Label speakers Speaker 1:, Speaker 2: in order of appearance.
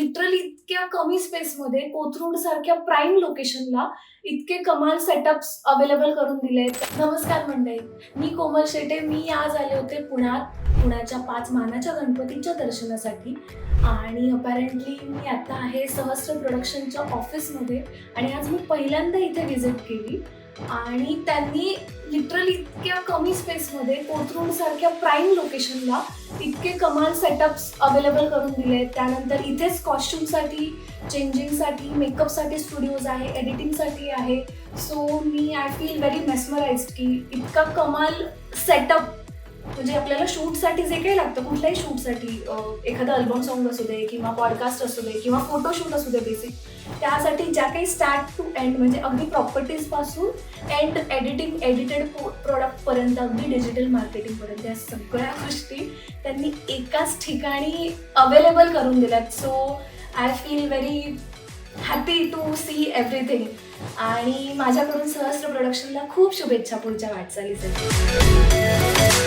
Speaker 1: Literally इतक्या कमी स्पेसमध्ये कोथरूड सारख्या प्राईम लोकेशनला इतके कमाल सेटअप्स अवेलेबल करून दिलेत. नमस्कार मंडळी, मी कोमल शेटे. मी आज आले होते पुण्याच्या 5 मानाच्या गणपतीच्या दर्शनासाठी आणि अपॅरेंटली मी आता आहे सहस्त्र प्रोडक्शनच्या ऑफिसमध्ये आणि आज मी पहिल्यांदा इथे व्हिजिट केली आणि त्यांनी लिटरली इतक्या कमी स्पेसमध्ये कोथरूड सारख्या प्राईम लोकेशनला इतके कमाल सेटअप्स अवेलेबल करून दिले आहेत. त्यानंतर इथेच कॉस्ट्युमसाठी, चेंजिंगसाठी, मेकअपसाठी स्टुडिओज आहे, एडिटिंगसाठी आहे. So me I feel very mesmerised की इतका कमाल सेटअप म्हणजे आपल्याला शूटसाठी जे काही लागतं, कुठल्याही शूटसाठी एखादा अल्बम सॉन्ग असू दे किंवा पॉडकास्ट असू दे किंवा फोटोशूट असू दे, बेसिक त्यासाठी ज्या काही स्टार्ट टू एंड म्हणजे अगदी प्रॉपर्टीजपासून एडिटेड प्रोडक्टपर्यंत अगदी डिजिटल मार्केटिंगपर्यंत या सगळ्या गोष्टी त्यांनी एकाच ठिकाणी अवेलेबल करून दिल्यात. So I feel very happy to see everything आणि माझ्याकडून सहस्त्र प्रोडक्शनला खूप शुभेच्छा पुढच्या वाटचालीसाठी.